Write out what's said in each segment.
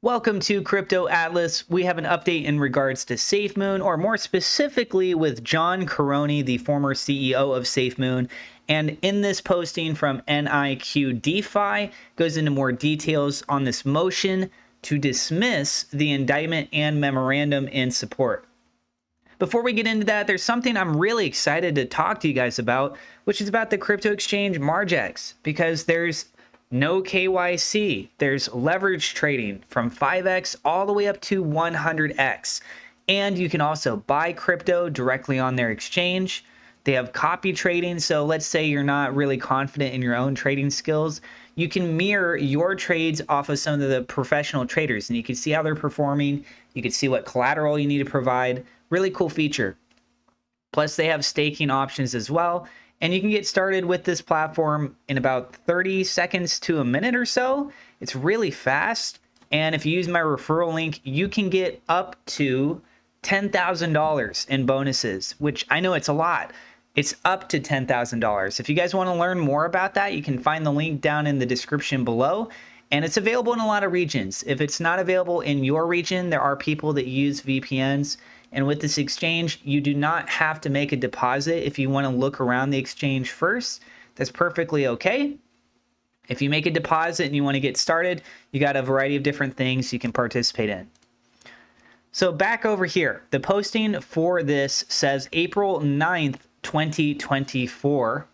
Welcome to Crypto Atlas. We have an update in regards to SafeMoon, or more specifically with John Caroni, the former CEO of SafeMoon. And in this posting from NIQ DeFi, goes into more details on this motion to dismiss the indictment and memorandum in support. Before we get into that, there's something I'm really excited to talk to you guys about, which is about the crypto exchange Margex, because there's no KYC. There's leverage trading from 5x all the way up to 100x. And you can also buy crypto directly on their exchange. They have copy trading. So let's say you're not really confident in your own trading skills. You can mirror your trades off of some of the professional traders, and you can see how they're performing. You can see what collateral you need to provide. Really cool feature. Plus, they have staking options as well. And you can get started with this platform in about 30 seconds to a minute or so. It's really fast. And if you use my referral link, you can get up to $10,000 in bonuses, which I know it's a lot. It's up to $10,000. If you guys want to learn more about that, you can find the link down in the description below. And it's available in a lot of regions. If it's not available in your region, there are people that use VPNs. And with this exchange, you do not have to make a deposit if you want to look around the exchange first. That's perfectly okay. If you make a deposit and you want to get started, you got a variety of different things you can participate in. So back over here, the posting for this says April 9th, 2024,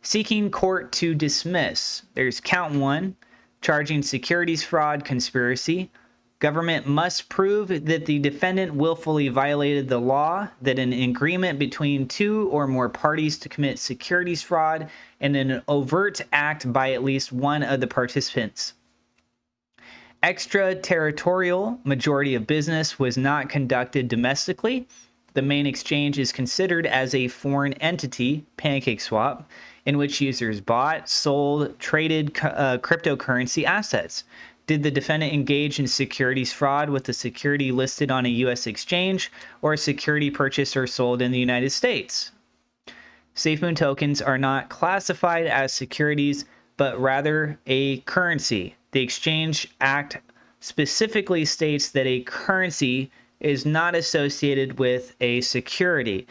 seeking court to dismiss. There's count 1, charging securities fraud conspiracy. Government must prove that the defendant willfully violated the law, that an agreement between two or more parties to commit securities fraud, and an overt act by at least one of the participants. Extraterritorial majority of business was not conducted domestically. The main exchange is considered as a foreign entity, PancakeSwap, in which users bought, sold, traded cryptocurrency assets. Did the defendant engage in securities fraud with a security listed on a U.S. exchange or a security purchased or sold in the United States? SafeMoon tokens are not classified as securities, but rather a currency. The Exchange Act specifically states that a currency is not associated with a security.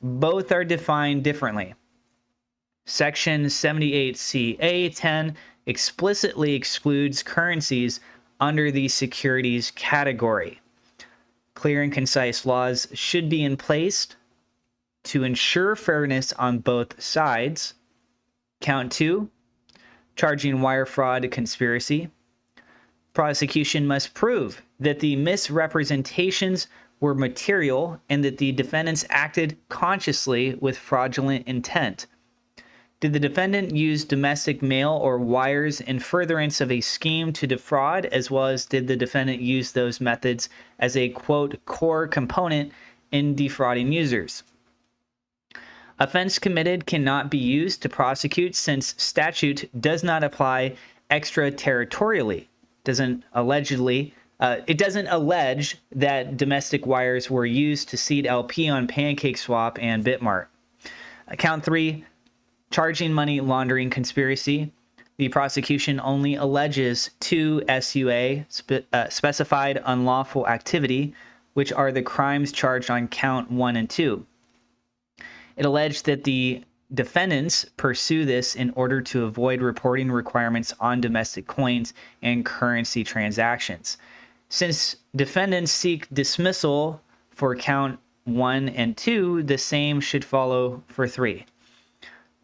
Both are defined differently. Section 78CA10 explicitly excludes currencies under the securities category. Clear and concise laws should be in place to ensure fairness on both sides. Count 2, charging wire fraud conspiracy. Prosecution must prove that the misrepresentations were material and that the defendants acted consciously with fraudulent intent. Did the defendant use domestic mail or wires in furtherance of a scheme to defraud, as well as did the defendant use those methods as a, quote, core component in defrauding users? Offense committed cannot be used to prosecute since statute does not apply extraterritorially. It doesn't allege that domestic wires were used to seed LP on PancakeSwap and Bitmart. Count 3, charging money laundering conspiracy. The prosecution only alleges 2 SUA, specified unlawful activity, which are the crimes charged on count 1 and 2. It alleged that the defendants pursue this in order to avoid reporting requirements on domestic coins and currency transactions. Since defendants seek dismissal for count 1 and 2, the same should follow for 3.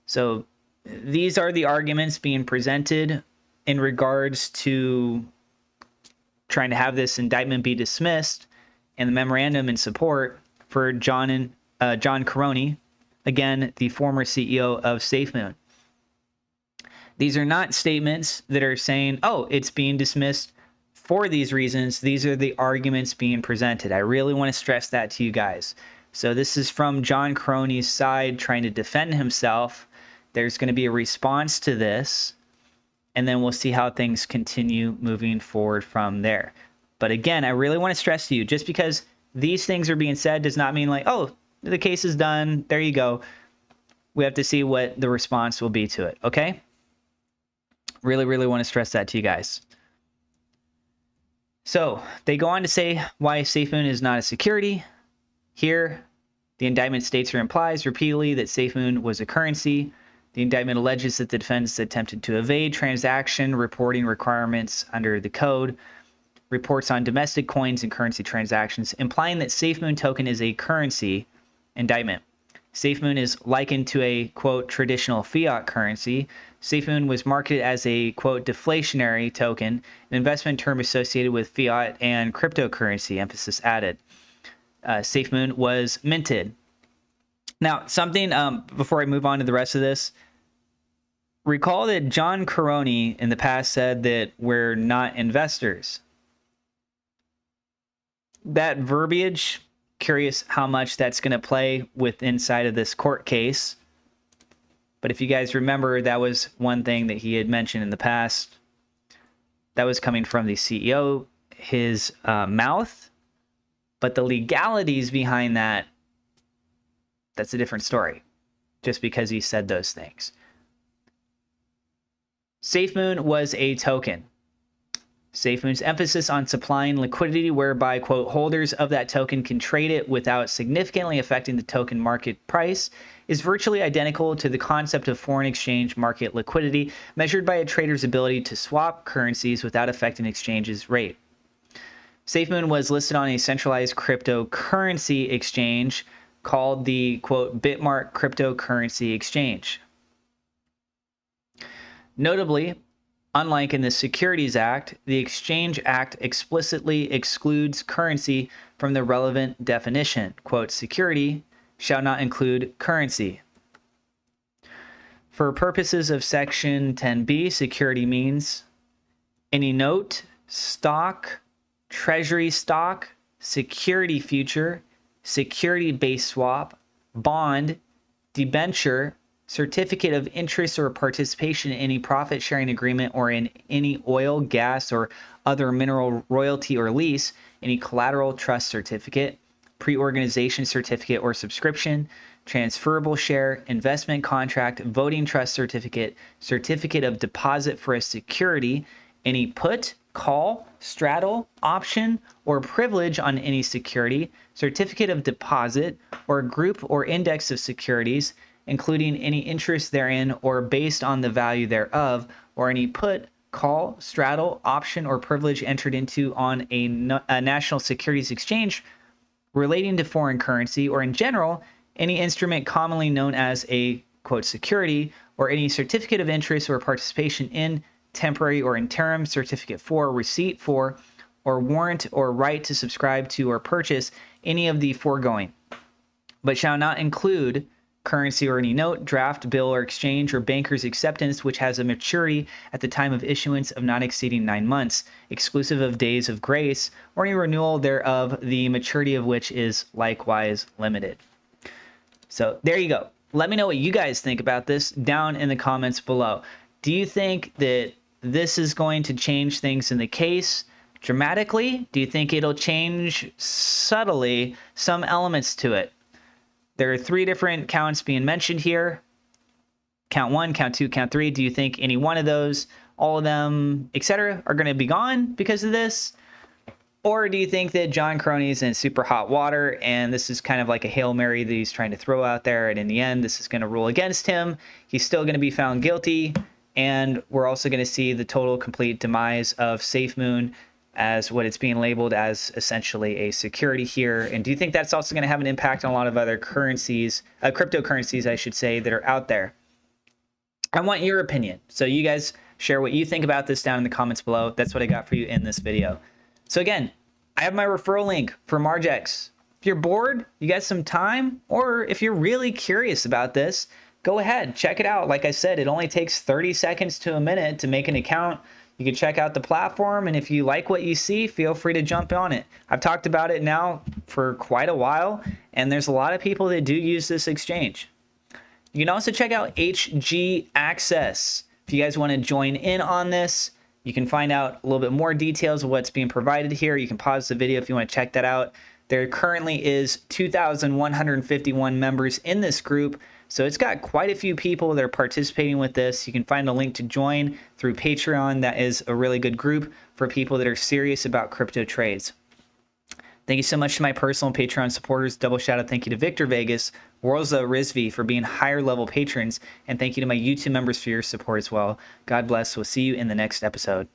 So these are the arguments being presented in regards to trying to have this indictment be dismissed, and the memorandum in support for John Caroni, again, the former CEO of SafeMoon. These are not statements that are saying, oh, it's being dismissed for these reasons. These are the arguments being presented. I really want to stress that to you guys. So this is from John Caroni's side trying to defend himself. There's going to be a response to this, and then we'll see how things continue moving forward from there. But again, I really want to stress to you, just because these things are being said does not mean like, oh, the case is done, there you go. We have to see what the response will be to it, okay? Really want to stress that to you guys. So they go on to say why SafeMoon is not a security. Here, the indictment states or implies repeatedly that SafeMoon was a currency. The indictment alleges that the defendants attempted to evade transaction reporting requirements under the code, reports on domestic coins and currency transactions, implying that SafeMoon token is a currency. Indictment. SafeMoon is likened to a, quote, traditional fiat currency. SafeMoon was marketed as a, quote, deflationary token, an investment term associated with fiat and cryptocurrency, emphasis added. SafeMoon was minted. Now, something before I move on to the rest of this, recall that John Caroni in the past said that we're not investors. That verbiage, curious how much that's going to play with inside of this court case. But if you guys remember, that was one thing that he had mentioned in the past. That was coming from the CEO, his mouth. But the legalities behind that, that's a different story. Just because he said those things. SafeMoon was a token. SafeMoon's emphasis on supplying liquidity whereby, quote, holders of that token can trade it without significantly affecting the token market price is virtually identical to the concept of foreign exchange market liquidity measured by a trader's ability to swap currencies without affecting exchange's rate. SafeMoon was listed on a centralized cryptocurrency exchange called the, quote, Bitmark Cryptocurrency Exchange. Notably, unlike in the Securities Act, the Exchange Act explicitly excludes currency from the relevant definition. Quote, security shall not include currency. For purposes of Section 10b, security means any note, stock, treasury stock, security future, security-based swap, bond, debenture, certificate of interest or participation in any profit-sharing agreement or in any oil, gas, or other mineral royalty or lease, any collateral trust certificate, pre-organization certificate or subscription, transferable share, investment contract, voting trust certificate, certificate of deposit for a security, any put, call, straddle, option, or privilege on any security, certificate of deposit, or group or index of securities, including any interest therein or based on the value thereof, or any put, call, straddle, option, or privilege entered into on a national securities exchange relating to foreign currency, or in general, any instrument commonly known as a, quote, security, or any certificate of interest or participation in, temporary or interim, certificate for, receipt for, or warrant or right to subscribe to or purchase any of the foregoing, but shall not include currency or any note, draft, bill, or exchange, or banker's acceptance which has a maturity at the time of issuance of not exceeding 9 months, exclusive of days of grace, or any renewal thereof, the maturity of which is likewise limited. So there you go. Let me know what you guys think about this down in the comments below. Do you think that this is going to change things in the case dramatically? Do you think it'll change subtly some elements to it? There are 3 different counts being mentioned here. Count 1, count 2, count 3. Do you think any one of those, all of them, etc., are going to be gone because of this? Or do you think that John Caroni's in super hot water and this is kind of like a Hail Mary that he's trying to throw out there, and in the end, this is going to rule against him? He's still going to be found guilty, and we're also going to see the total, complete demise of SafeMoon as what it's being labeled as, essentially a security here. And do you think that's also going to have an impact on a lot of other currencies, cryptocurrencies, I should say, that are out there? I want your opinion. So you guys share what you think about this down in the comments below. That's what I got for you in this video. So again, I have my referral link for Margex. If you're bored, you got some time, or if you're really curious about this, go ahead, check it out. Like I said, it only takes 30 seconds to a minute to make an account. You can check out the platform, and if you like what you see, feel free to jump on it. I've talked about it now for quite a while, and there's a lot of people that do use this exchange. You can also check out HG Access. If you guys want to join in on this, you can find out a little bit more details of what's being provided here. You can pause the video if you want to check that out. There currently is 2,151 members in this group. So it's got quite a few people that are participating with this. You can find a link to join through Patreon. That is a really good group for people that are serious about crypto trades. Thank you so much to my personal Patreon supporters. Double shout out thank you to Victor Vegas, Worlza Rizvi for being higher level patrons, and thank you to my YouTube members for your support as well. God bless. We'll see you in the next episode.